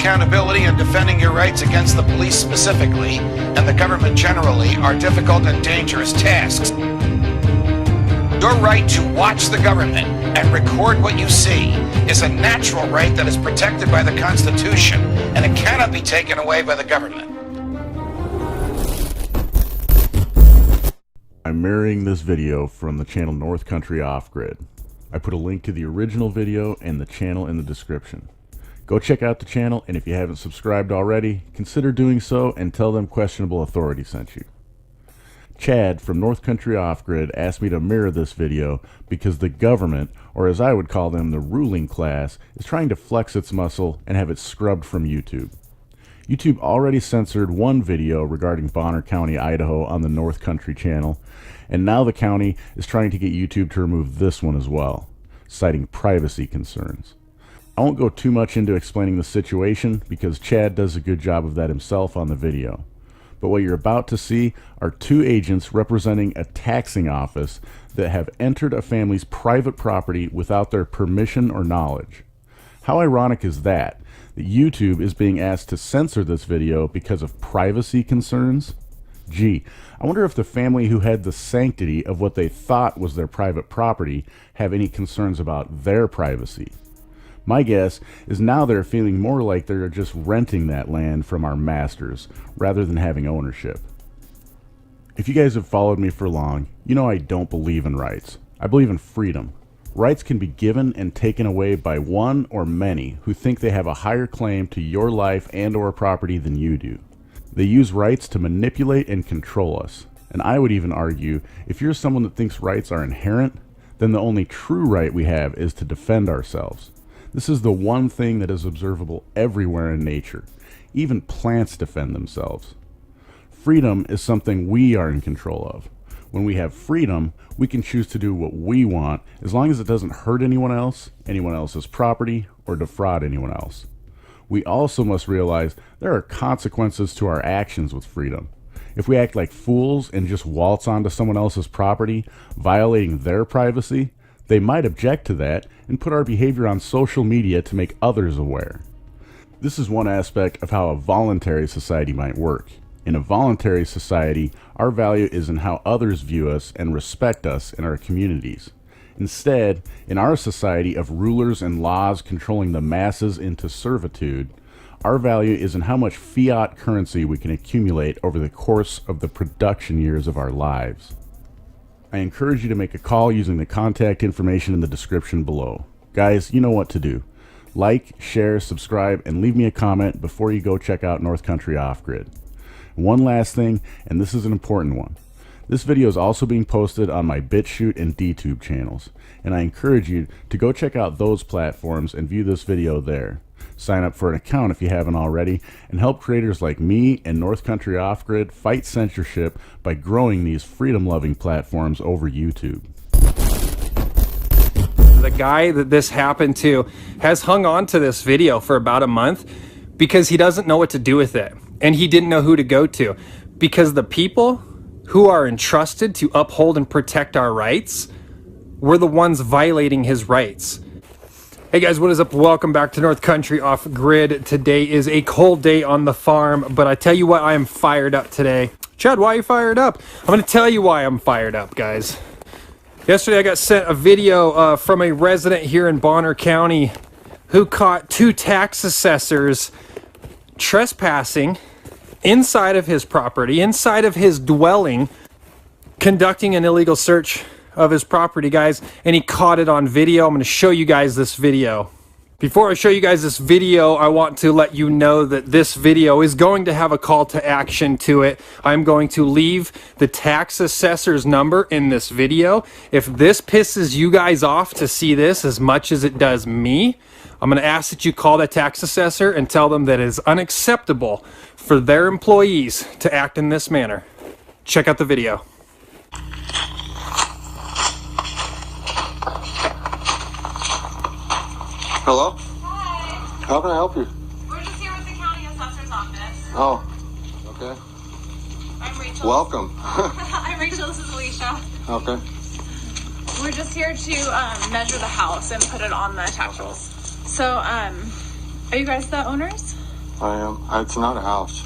accountability and defending your rights against the police specifically, and the government generally, are difficult and dangerous tasks. Your right to watch the government and record what you see is a natural right that is protected by the Constitution, and it cannot be taken away by the government. I'm mirroring this video from the channel Corth Country Off Grid. I put a link to the original video and the channel in the description. Go check out the channel, and if you haven't subscribed already, consider doing so and tell them Questionable Authority sent you. Chad from Corth Country Off Grid asked me to mirror this video because the government, or as I would call them, the ruling class, is trying to flex its muscle and have it scrubbed from YouTube. YouTube already censored one video regarding Bonner County, Idaho on the Corth Country channel, and now the county is trying to get YouTube to remove this one as well, citing privacy concerns. I won't go too much into explaining the situation because Chad does a good job of that himself on the video. But what you're about to see are two agents representing a taxing office that have entered a family's private property without their permission or knowledge. How ironic is that YouTube is being asked to censor this video because of privacy concerns? Gee, I wonder if the family who had the sanctity of what they thought was their private property have any concerns about their privacy. My guess is now they're feeling more like they're just renting that land from our masters rather than having ownership. If you guys have followed me for long, you know I don't believe in rights. I believe in freedom. Rights can be given and taken away by one or many who think they have a higher claim to your life and or property than you do. They use rights to manipulate and control us. And I would even argue, if you're someone that thinks rights are inherent, then the only true right we have is to defend ourselves. This is the one thing that is observable everywhere in nature. Even plants defend themselves. Freedom is something we are in control of. When we have freedom, we can choose to do what we want as long as it doesn't hurt anyone else's property, or defraud anyone else. We also must realize there are consequences to our actions with freedom. If we act like fools and just waltz onto someone else's property, violating their privacy, they might object to that and put our behavior on social media to make others aware. This is one aspect of how a voluntary society might work. In a voluntary society, our value is in how others view us and respect us in our communities. Instead, in our society of rulers and laws controlling the masses into servitude, our value is in how much fiat currency we can accumulate over the course of the production years of our lives. I encourage you to make a call using the contact information in the description below. Guys, you know what to do. Like, share, subscribe, and leave me a comment before you go check out Corth Country Off Grid. One last thing, and this is an important one. This video is also being posted on my BitChute and DTube channels, and I encourage you to go check out those platforms and view this video there. Sign up for an account if you haven't already, and help creators like me and Corth Country Off Grid fight censorship by growing these freedom-loving platforms over YouTube. The guy that this happened to has hung on to this video for about a month because he doesn't know what to do with it, and he didn't know who to go to, because the people who are entrusted to uphold and protect our rights were the ones violating his rights. Hey guys, what is up? Welcome back to Corth Country Off Grid. Today is a cold day on the farm, but I tell you what, I am fired up today. Chad, why are you fired up? I'm going to tell you why I'm fired up, guys. Yesterday I got sent a video from a resident here in Bonner County who caught two tax assessors trespassing inside of his property, inside of his dwelling, conducting an illegal search of his property, guys, and he caught it on video. I'm going to show you guys this video. Before I show you guys this video, I want to let you know that this video is going to have a call to action to it. I'm going to leave the tax assessor's number in this video. If this pisses you guys off to see this as much as it does me, I'm going to ask that you call the tax assessor and tell them that it is unacceptable for their employees to act in this manner. Check out the video. Hello? Hi. How can I help you? We're just here with the county assessor's office. Oh, okay. I'm Rachel. Welcome. I'm Rachel, this is Alicia. Okay. We're just here to measure the house and put it on the tax rolls. So, are you guys the owners? I am. It's not a house.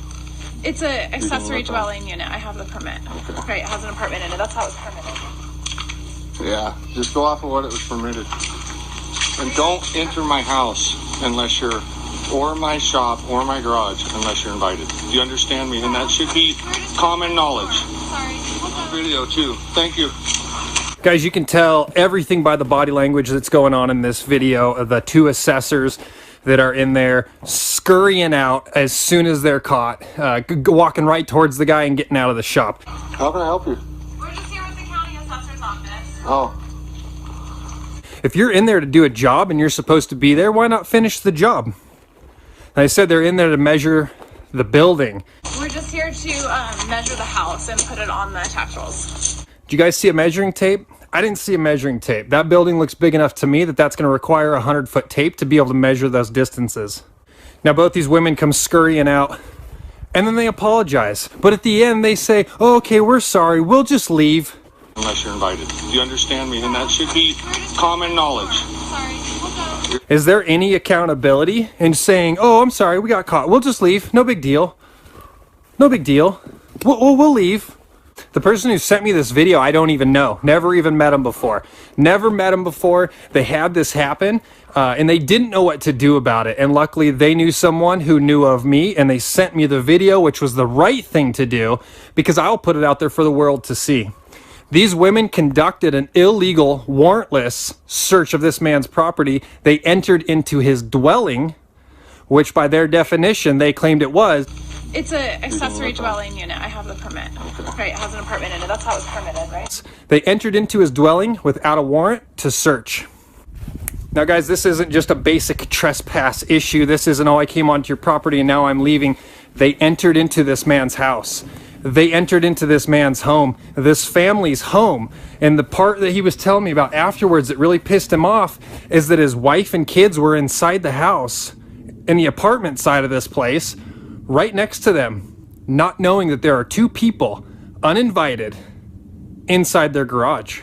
It's an accessory look at it. dwelling unit. I have the permit. Okay. Right, it has an apartment in it. That's how it's permitted. Yeah, just go off of what it was permitted. And don't enter my house unless you're, or my shop, or my garage, unless you're invited. Do you understand me? And that should be common knowledge. Sorry. We'll go. Video too. Thank you. Guys, you can tell everything by the body language that's going on in this video of the two assessors that are in there scurrying out as soon as they're caught, walking right towards the guy and getting out of the shop. How can I help you? We're just here with the county assessor's office. Oh, If you're in there to do a job and you're supposed to be there, why not finish the job? And I said they're in there to measure the building. We're just here to measure the house and put it on the tax rolls. Did you guys see a measuring tape? I didn't see a measuring tape. That building looks big enough to me that that's going to require a 100-foot tape to be able to measure those distances. Now both these women come scurrying out and then they apologize. But at the end they say, oh, okay, we're sorry, we'll just leave. unless you're invited. Do you understand me? And that should be common knowledge. Sorry. We'll go. Is there any accountability in saying, oh, I'm sorry, we got caught, we'll just leave, no big deal. No big deal. We'll leave. The person who sent me this video, I don't even know. Never even met him before. Never met him before. They had this happen, and they didn't know what to do about it. And luckily, they knew someone who knew of me, and they sent me the video, which was the right thing to do, because I'll put it out there for the world to see. These women conducted an illegal, warrantless search of this man's property. They entered into his dwelling, which by their definition, they claimed it was. It's an accessory dwelling unit. I have the permit. Right, it has an apartment in it. That's how it's permitted, right? They entered into his dwelling without a warrant to search. Now, guys, this isn't just a basic trespass issue. This isn't, oh, I came onto your property and now I'm leaving. They entered into this man's house. They entered into this man's home, this family's home. And the part that he was telling me about afterwards that really pissed him off is that his wife and kids were inside the house, in the apartment side of this place, right next to them, not knowing that there are two people, uninvited, inside their garage.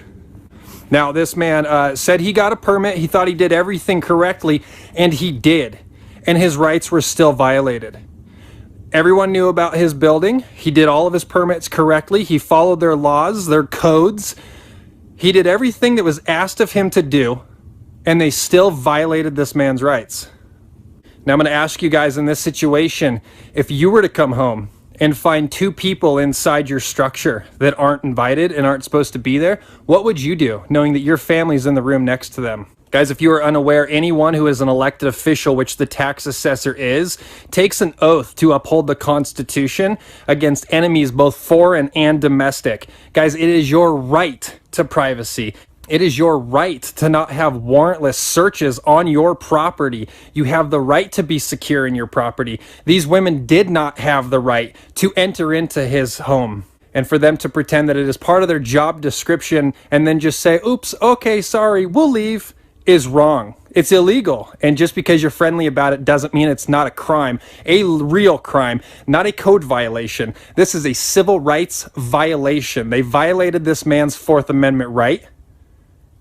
Now, this man said he got a permit, he thought he did everything correctly, and he did. And his rights were still violated. Everyone knew about his building. He did all of his permits correctly. He followed their laws, their codes. He did everything that was asked of him to do, and they still violated this man's rights. Now I'm going to ask you guys in this situation, if you were to come home and find two people inside your structure that aren't invited and aren't supposed to be there, what would you do, knowing that your family's in the room next to them? Guys, if you are unaware, anyone who is an elected official, which the tax assessor is, takes an oath to uphold the Constitution against enemies both foreign and domestic. Guys, it is your right to privacy. It is your right to not have warrantless searches on your property. You have the right to be secure in your property. These women did not have the right to enter into his home. And for them to pretend that it is part of their job description and then just say, oops, okay, sorry, we'll leave, is wrong. It's illegal. And just because you're friendly about it doesn't mean it's not a crime, a real crime, not a code violation. This is a civil rights violation. They violated this man's Fourth Amendment right.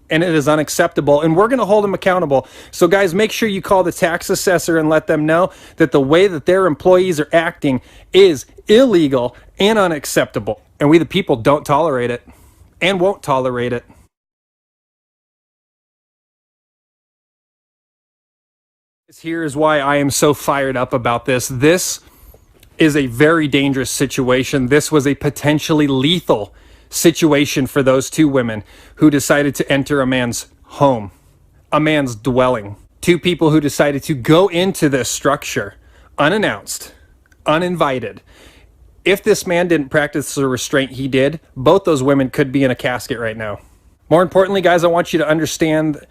And it is unacceptable, and we're going to hold them accountable. So guys, make sure you call the tax assessor and let them know that the way that their employees are acting is illegal and unacceptable. And we the people don't tolerate it and won't tolerate it. Here is why I am so fired up about this. This is a very dangerous situation. This was a potentially lethal situation for those two women who decided to enter a man's home, a man's dwelling. Two people who decided to go into this structure unannounced, uninvited. If this man didn't practice the restraint he did, both those women could be in a casket right now. More importantly, guys, I want you to understand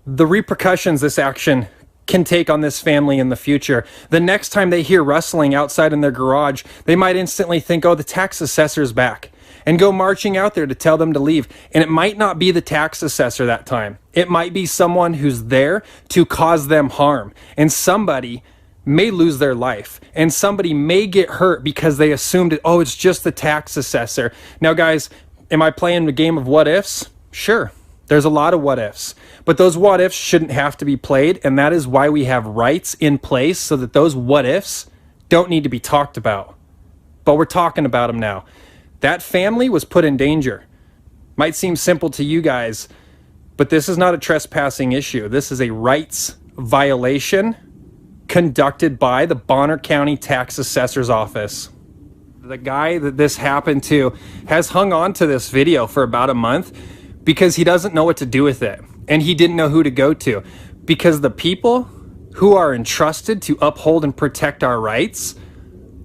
the repercussions this action can take on this family in the future. The next time they hear rustling outside in their garage, they might instantly think, oh, the tax assessor's back, and go marching out there to tell them to leave. And it might not be the tax assessor that time. It might be someone who's there to cause them harm. And somebody may lose their life. And somebody may get hurt because they assumed it, oh, it's just the tax assessor. Now, guys, am I playing the game of what ifs? Sure. There's a lot of what ifs. But those what ifs shouldn't have to be played. And that is why we have rights in place so that those what ifs don't need to be talked about. But we're talking about them now. That family was put in danger. Might seem simple to you guys, but this is not a trespassing issue. This is a rights violation conducted by the Bonner County Tax Assessor's office. The guy that this happened to has hung on to this video for about a month because he doesn't know what to do with it. And he didn't know who to go to, because the people who are entrusted to uphold and protect our rights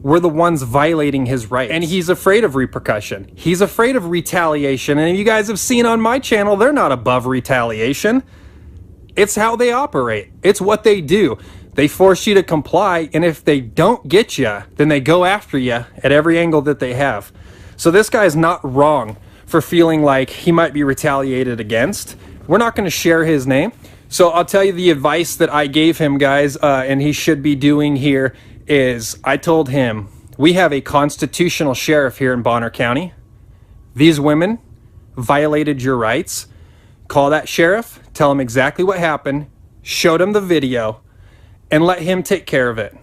were the ones violating his rights. And he's afraid of repercussion. He's afraid of retaliation. And you guys have seen on my channel, they're not above retaliation. It's how they operate. It's what they do. They force you to comply, and if they don't get you, then they go after you at every angle that they have. So this guy's not wrong for feeling like he might be retaliated against. We're not going to share his name. So I'll tell you the advice that I gave him, guys, and he should be doing here is I told him, we have a constitutional sheriff here in Bonner County. These women violated your rights. Call that sheriff, tell him exactly what happened, showed him the video, and let him take care of it.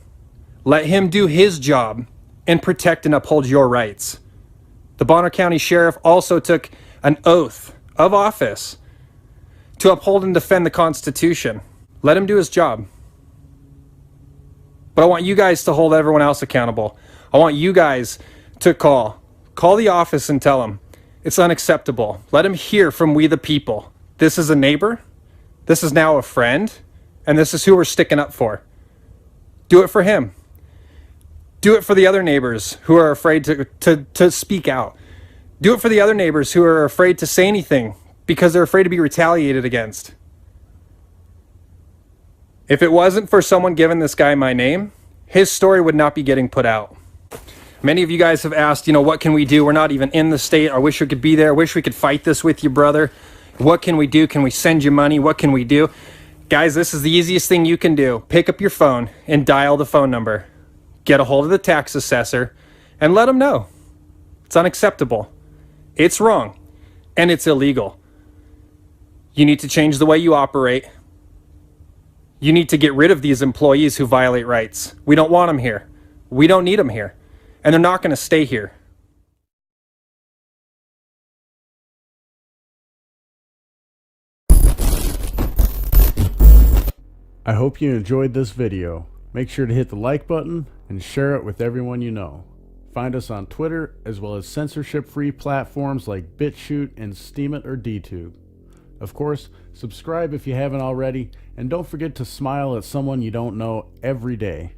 Let him do his job and protect and uphold your rights. The Bonner County Sheriff also took an oath of office to uphold and defend the Constitution. Let him do his job. But I want you guys to hold everyone else accountable. I want you guys to call the office and tell them it's unacceptable. Let them hear from we the people. This is a neighbor. This is now a friend. And this is who we're sticking up for. Do it for him. Do it for the other neighbors who are afraid to speak out. Do it for the other neighbors who are afraid to say anything because they're afraid to be retaliated against. If it wasn't for someone giving this guy my name, his story would not be getting put out. Many of you guys have asked, what can we do? We're not even in the state. I wish we could be there. I wish we could fight this with you, brother. What can we do? Can we send you money? What can we do? Guys, this is the easiest thing you can do. Pick up your phone and dial the phone number. Get a hold of the tax assessor and let them know. It's unacceptable. It's wrong. And it's illegal. You need to change the way you operate. You need to get rid of these employees who violate rights. We don't want them here. We don't need them here. And they're not going to stay here. I hope you enjoyed this video. Make sure to hit the like button and share it with everyone you know. Find us on Twitter as well as censorship-free platforms like BitChute and Steemit or DTube. Of course, subscribe if you haven't already, and don't forget to smile at someone you don't know every day.